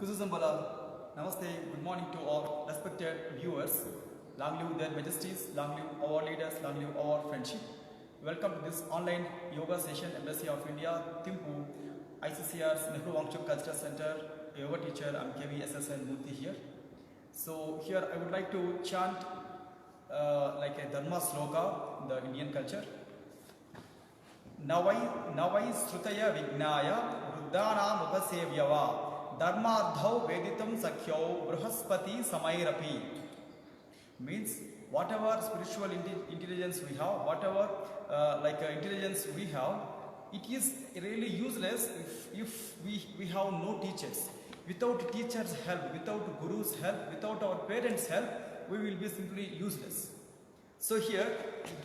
Kuzuzambala, Namaste, good morning to all respected viewers. Long live their majesties, long live our leaders, long live our friendship. Welcome to this online yoga session, Embassy of India, Thimpu, ICCR's Nehru Wangchuk Cultural Center, yoga teacher, I'm KVSSN Murthy here. So here I would like to chant like a Dharma sloka in the Indian culture. Navai Srutaya Vignaya, Ruddana Mupasevyava. Dharmadhau Veditam Sakhyau Bruhaspati Samairapi means whatever spiritual intelligence we have, whatever intelligence we have, it is really useless if we have no teachers. Without teachers' help, without guru's help, without our parents' help, we will be simply useless. So here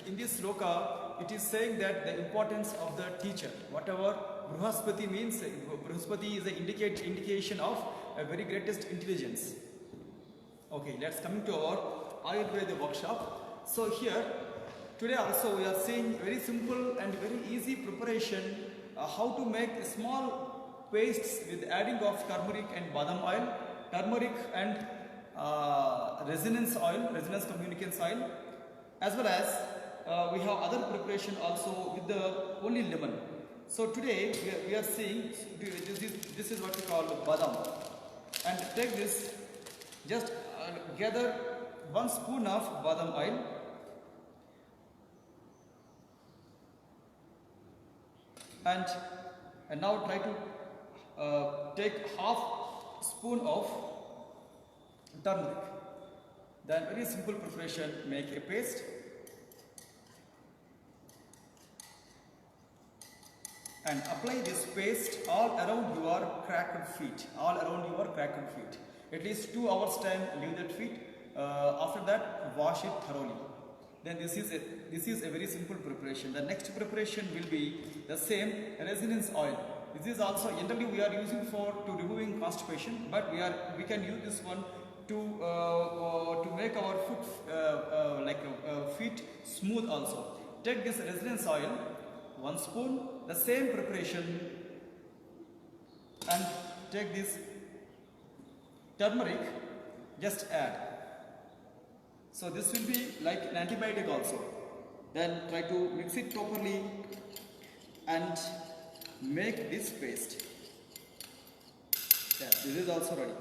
in this sloka, it is saying that the importance of the teacher. Whatever Bruhaspati means, Bruhaspati is an indication of a very greatest intelligence. Okay, let's come to our Ayurveda workshop. So here, today also we are seeing very simple and very easy preparation, how to make small pastes with adding of turmeric and badam oil, turmeric and resonance oil, resonance communicants oil, as well as we have other preparation also with the only lemon. So today we are seeing this is what we call badam, and take this, just gather 1 spoon of badam oil and now try to take half spoon of turmeric. Then very simple preparation, make a paste. And apply this paste all around your cracked feet, At least 2 hours time, leave that feet. After that, wash it thoroughly. Then this is a very simple preparation. The next preparation will be the same resonance oil. This is also generally we are using to removing constipation, but we can use this one to make our feet smooth also. Take this resonance oil, 1 spoon, the same preparation, and take this turmeric, just add. So this will be like an antibiotic also. Then try to mix it properly and make this paste. Yeah, this is also ready.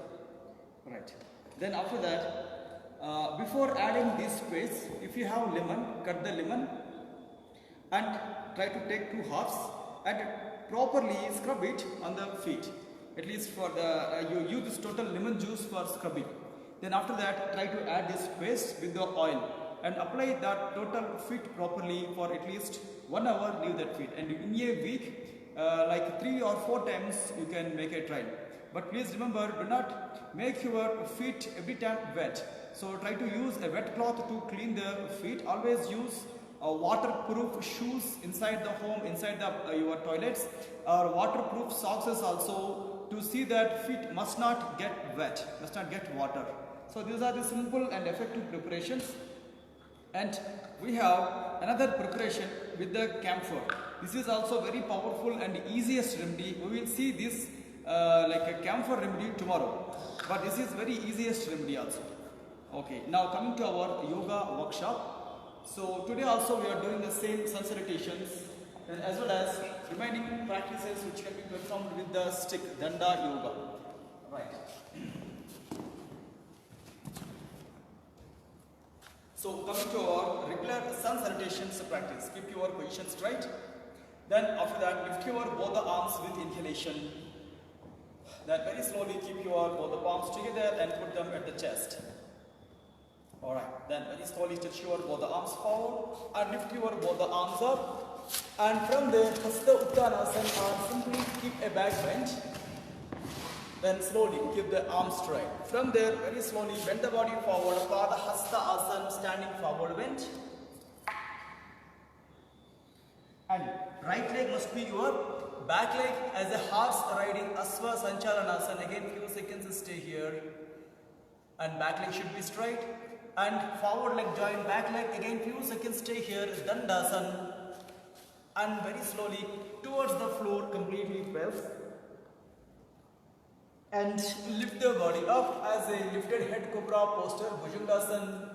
Right. Then after that, before adding this paste, if you have lemon, cut the lemon and try to take 2 halves and properly scrub it on the feet. At least for the you use this total lemon juice for scrubbing. Then after that, try to add this paste with the oil and apply that total feet properly for at least 1 hour. Leave that feet, and in a week, like 3 or 4 times, you can make a trial. But please remember, do not make your feet every time wet. So try to use a wet cloth to clean the feet. Always use waterproof shoes inside the home, inside your toilets, or waterproof socks also, to see that feet must not get wet, must not get water. So these are the simple and effective preparations. And we have another preparation with the camphor. This is also very powerful and easiest remedy. We will see this like a camphor remedy tomorrow, but this is very easiest remedy also. Okay, now coming to our yoga workshop. So today also we are doing the same sun salutations and as well as remaining practices which can be performed with the stick, danda yoga. Right. So coming to our regular sun salutations practice, keep your position straight. Then after that, lift your both the arms with inhalation. Then very slowly keep your both the palms together and put them at the chest. Alright, then very slowly stretch your both the arms forward and lift your both the arms up. And from there, Hasta Uttanasana, or simply keep a back bend. Then slowly keep the arms straight. From there, very slowly bend the body forward, Pada Hasta Asana, standing forward bend. And right leg must be your back leg as a horse riding Asva Sanchalanasana. Again, few seconds stay here. And back leg should be straight. And forward leg join back leg, again few seconds stay here, Dandasana, and very slowly towards the floor completely press and lift the body up as a lifted head cobra posture, Bhujangasana,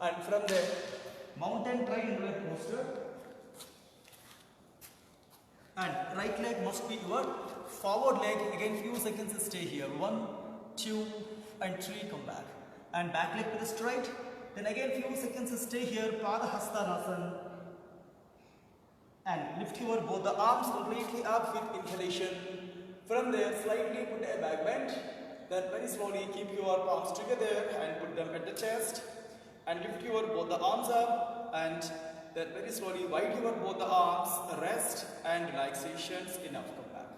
and from there mountain triangular posture, and right leg must be your forward leg. Again few seconds stay here, 1, 2 and 3, come back, and back leg to the straight, then again few seconds stay here, Padahastanasana, and lift your both the arms completely up with inhalation. From there slightly put a back bend, then very slowly keep your palms together and put them at the chest, and lift your both the arms up, and then very slowly wide your both the arms, rest and relaxations, enough, come back.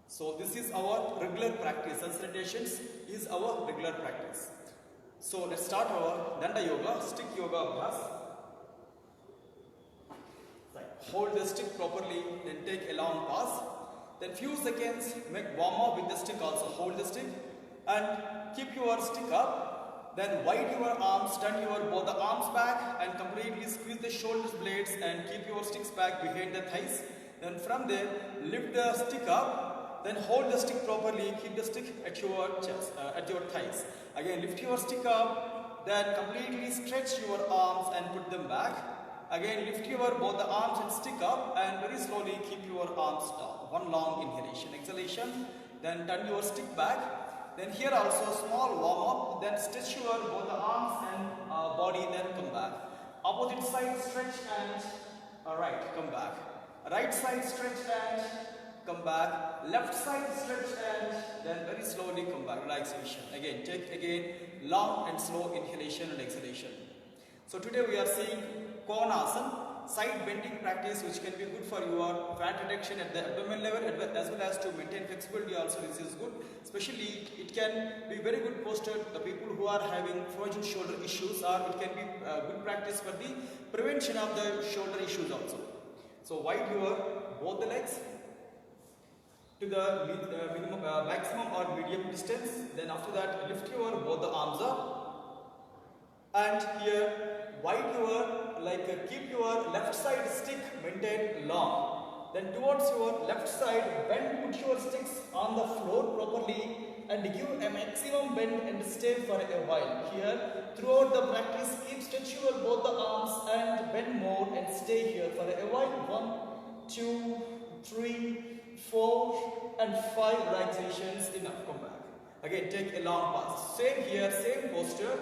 So this is our regular practice, consultations is our regular practice. So let's start our Danda Yoga, stick yoga abhyas. Hold the stick properly, then take a long pause. Then few seconds make warm up with the stick also. Hold the stick and keep your stick up. Then wide your arms, turn your both the arms back and completely squeeze the shoulder blades and keep your sticks back behind the thighs. Then from there lift the stick up. Then hold the stick properly, keep the stick at your chest, at your thighs. Again lift your stick up. Then completely stretch your arms and put them back. Again lift your both the arms and stick up and very slowly keep your arms down. One long inhalation, exhalation, then turn your stick back. Then here also small warm up, then stretch your both the arms and body, then come back. Opposite side stretch and right, come back. Right side stretch and come back. Left side stretch and then very slowly come back. Relaxation. Again, take again long and slow inhalation and exhalation. So today we are seeing Konasana, side bending practice, which can be good for your fat reduction at the abdomen level as well as to maintain flexibility. Also this is good, especially it can be very good posture the people who are having frozen shoulder issues, or it can be good practice for the prevention of the shoulder issues also. So wide your both the legs to the minimum, maximum or medium distance. Then after that lift your both the arms up, and here wide your keep your left side stick maintain long. Then towards your left side bend, put your sticks on the floor properly and give a maximum bend and stay for a while. Here throughout the practice keep stretch your both the arms and bend more and stay here for a while. 1, 2, 3, 4 and 5 relaxations, enough, come back. Again take a long pause. Same here, same posture.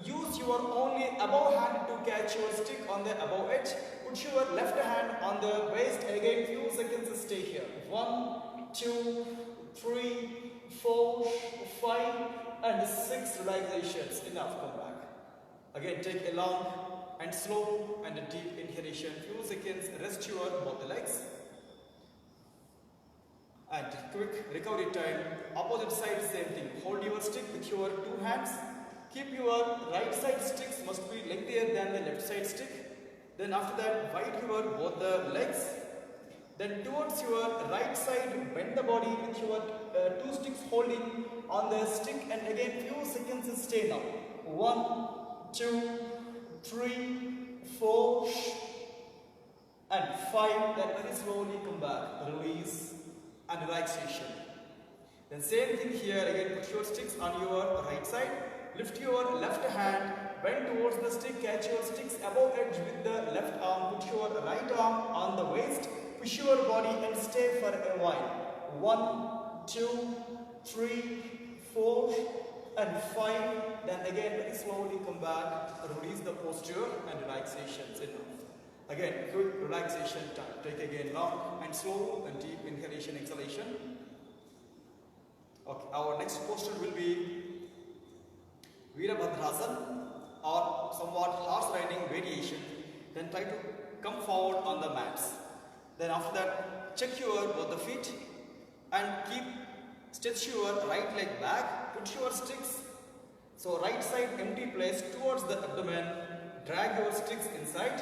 Use your only above hand to catch your stick on the above edge. Put your left hand on the waist. Again few seconds stay here. 1, 2, 3, 4, 5 and 6 relaxations, enough, come back. Again take a long and slow and a deep inhalation. Few seconds, rest your both the legs. And quick recovery time. Opposite side same thing. Hold your stick with your 2 hands. Keep your right side sticks must be lengthier than the left side stick. Then after that wide your both the legs. Then towards your right side bend the body with your 2 sticks holding on the stick, and again few seconds stay now. 1, 2, 3, 4 and 5. Then very slowly come back. Release and relaxation. Then same thing here. Again put your sticks on your right side. Lift your left hand, bend towards the stick, catch your sticks above edge with the left arm, put your right arm on the waist, push your body and stay for a while. 1, 2, 3, 4 and 5. Then again very slowly come back, release the posture and relaxations, enough. Again quick relaxation time. Take again long and slow and deep inhalation, exhalation. Okay, our next posture will be Virabhadrasana, or somewhat horse riding variation. Then try to come forward on the mats. Then after that check your both the feet and keep stretch your right leg back. Put your sticks, so right side empty place towards the abdomen. Drag your sticks inside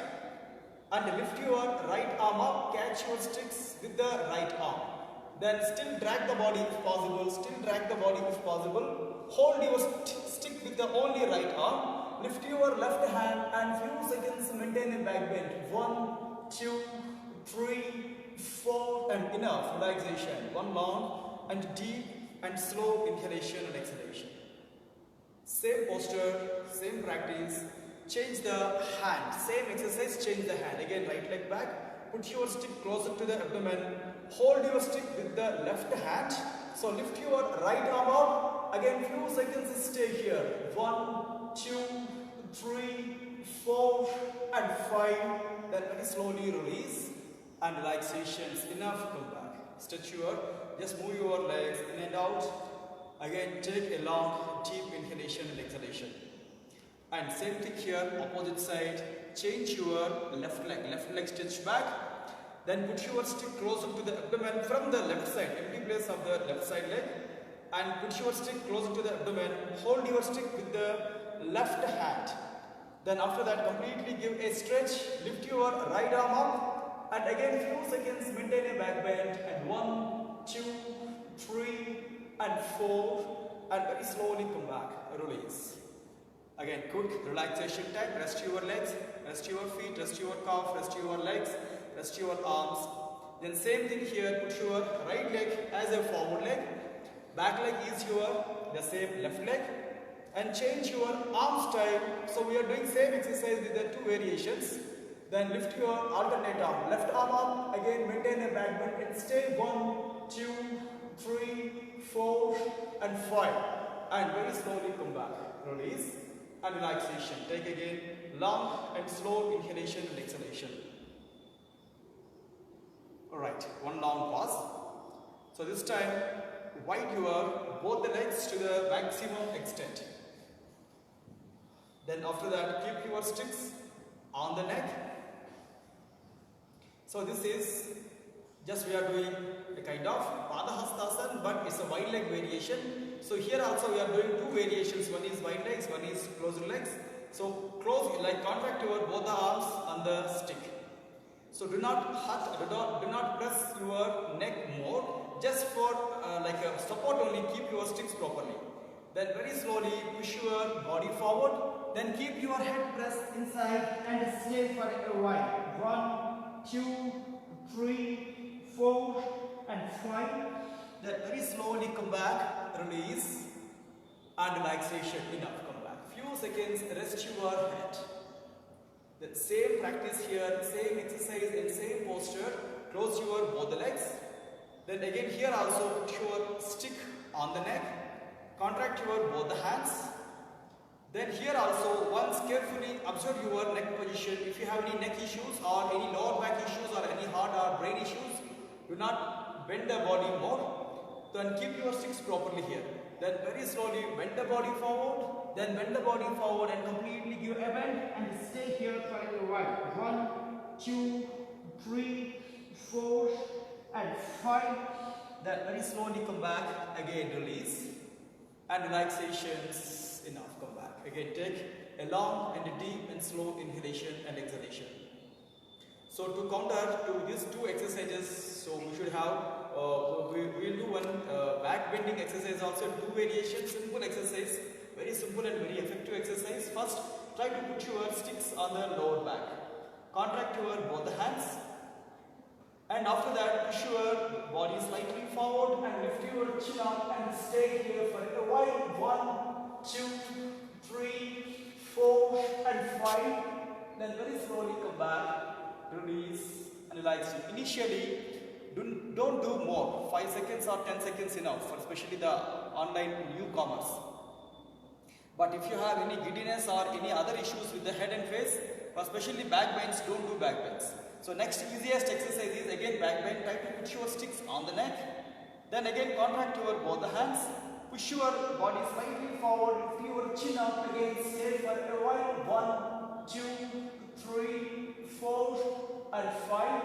and lift your right arm up. Catch your sticks with the right arm. Then still drag the body if possible. Still drag the body if possible. Hold your stick with the only right arm. Lift your left hand and few seconds maintain a back bend. 1, 2, 3, 4 and enough. Relaxation. One long and deep and slow inhalation and exhalation. Same posture, same practice. Change the hand. Same exercise, change the hand. Again, right leg back. Put your stick closer to the abdomen. Hold your stick with the left hand. So lift your right arm up. Again, few seconds stay here. 1, 2, 3, 4 and 5. Then very slowly release and relaxations. Enough, come back. Stretch your, just move your legs in and out. Again, take a long, deep inhalation and exhalation. And same thing here, opposite side. Change your left leg stretch back. Then put your stick closer to the abdomen from the left side, empty place of the left side leg. And put your stick closer to the abdomen. Hold your stick with the left hand. Then after that, completely give a stretch. Lift your right arm up. And again, few seconds, maintain a back bend. And 1, 2, 3, and 4. And very slowly come back. Release. Again, quick relaxation time. Rest your legs, rest your feet, rest your calf, rest your legs, rest your arms. Then same thing here. Put your right leg as a forward leg. Back leg is the same left leg. And change your arm style. So we are doing same exercise with the 2 variations. Then lift your alternate arm. Left arm up. Again, maintain a back bend and stay 1, 2, 3, 4 and 5. And very slowly come back. Release and relaxation. Take again long and slow inhalation and exhalation. Alright, one long pause. So this time, wide your both the legs to the maximum extent. Then after that, keep your sticks on the neck. So this is just we are doing a kind of Padahastasana, but it's a wide leg variation. So here also we are doing 2 variations. One is wide legs, one is closed legs. So close, like contract your both the arms on the stick. So do not hurt, do not press your neck more. Just for like a support only, keep your sticks properly. Then very slowly push your body forward. Then keep your head pressed inside and stay for a while. 1, 2, 3, 4 and 5. Then very slowly come back, release and relaxation. Enough, come back. Few seconds, rest your head. The same practice here, same exercise and same posture. Close your both the legs. Then again here also put your stick on the neck. Contract your both the hands. Then here also once carefully observe your neck position. If you have any neck issues or any lower back issues or any heart or brain issues, do not bend the body more. Then keep your sticks properly here. Then very slowly bend the body forward. Then bend the body forward and completely give a bend and stay here for a while. 1, 2, 3, 4 and 5. Then very slowly come back. Again release and relaxations. Enough, come back. Again take a long and a deep and slow inhalation and exhalation. So to counter to these 2 exercises, so we should have we will do one back bending exercise also, 2 variations, simple exercise, very simple and very effective exercise. First, try to put your sticks on the lower back. Contract your both the hands. And after that, push your body slightly forward and lift your chin up and stay here for a while. 1, 2, 3, 4 and 5. Then very slowly come back, release and relax. Initially, don't do more. 5 seconds or 10 seconds enough, for especially the online newcomers. But if you have any giddiness or any other issues with the head and face, especially back bends, don't do back bends. So next easiest exercise is again back bend. Try to put your sticks on the neck. Then again contract your both the hands. Push your body slightly forward. Lift your chin up again. Stay for a while. 1, 2, 3, 4 and 5.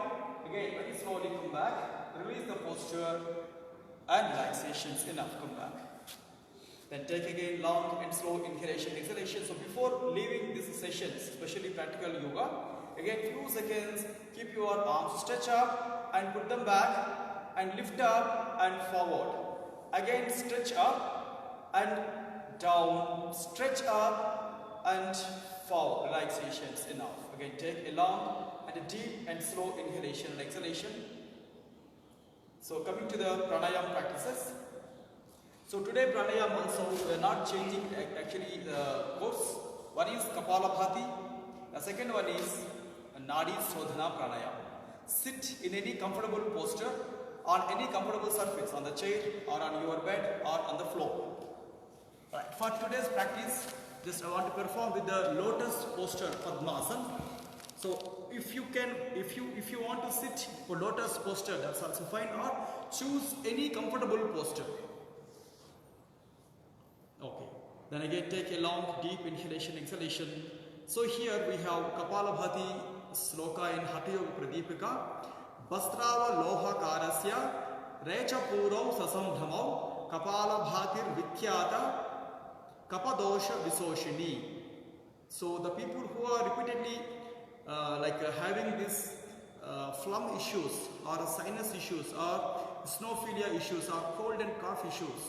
Again very slowly come back. Release the posture and relaxations. Enough, come back. Then take again long and slow inhalation, exhalation. So before leaving these sessions, especially practical yoga, again few seconds, keep your arms stretch up and put them back and lift up and forward. Again stretch up and down, stretch up and forward. Relaxations. Enough. Again take a long and a deep and slow inhalation and exhalation. So coming to the pranayama practices. So today pranayama also we are not changing actually the course. One is Kapalabhati, the second one is Nadi Sodhana pranayama. Sit in any comfortable posture on any comfortable surface, on the chair or on your bed or on the floor. Right. For today's practice, just I want to perform with the lotus posture Padmasana. So if you want to sit for lotus posture, that's also fine, or choose any comfortable posture. Okay. Then again take a long deep inhalation, exhalation. So here we have Kapalabhati sloka in Hatha Yoga Pradipika. Bastrava loha karasya recha purau sasambhamau Kapalabhatir vikyata Kapadosha Visoshini. So the people who are repeatedly having this phlegm issues or sinus issues or snowphilia issues or cold and cough issues,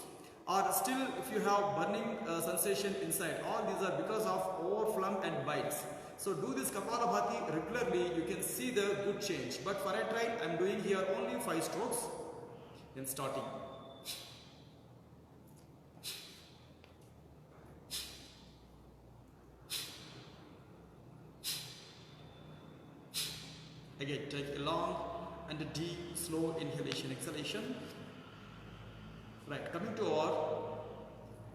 or still if you have burning sensation inside, all these are because of over phlegm and bites. So do this Kapalabhati regularly, you can see the good change. But for a trial, I am doing here only 5 strokes in starting. Again, take a long and a deep, slow inhalation, exhalation. Right, coming to our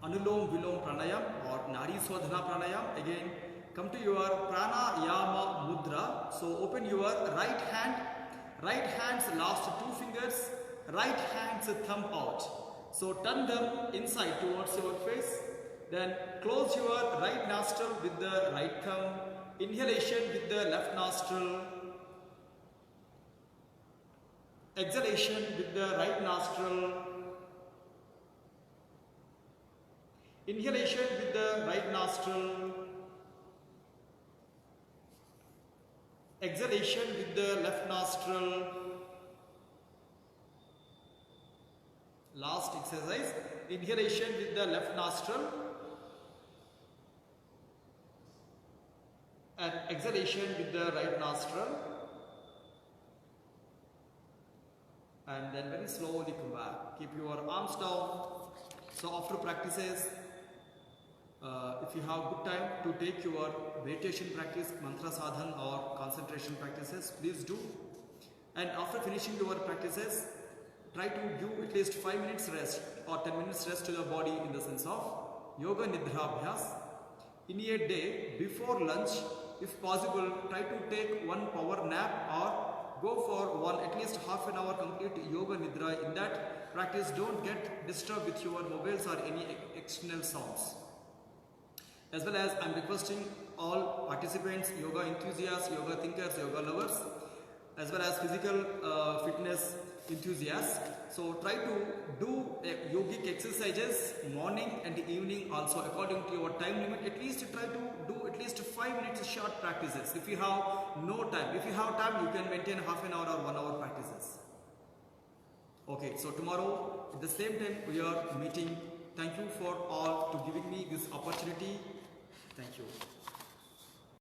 Anulom Vilom Pranayam or Nadi Sodhana Pranayam. Again, come to your Pranayama Mudra. So open your right hand's last 2 fingers, right hand's thumb out. So turn them inside towards your face. Then close your right nostril with the right thumb. Inhalation with the left nostril. Exhalation with the right nostril. Inhalation with the right nostril. Exhalation with the left nostril. Last exercise. Inhalation with the left nostril. And exhalation with the right nostril. And then very slowly come back. Keep your arms down. So after practices, if you have good time to take your meditation practice, mantra sadhan or concentration practices, please do. And after finishing your practices, try to give at least 5 minutes rest or 10 minutes rest to the body in the sense of yoga nidra abhyas. In a day, before lunch, if possible, try to take 1 power nap or go for at least half an hour complete yoga nidra. In that practice, don't get disturbed with your mobiles or any external sounds. As well as I am requesting all participants, yoga enthusiasts, yoga thinkers, yoga lovers, as well as physical fitness enthusiasts. So try to do yogic exercises morning and evening also according to your time limit. At least try to do at least 5 minutes short practices. If you have no time, if you have time, you can maintain half an hour or 1 hour practices. Okay, so tomorrow at the same time we are meeting. Thank you for all to giving me this opportunity. Thank you.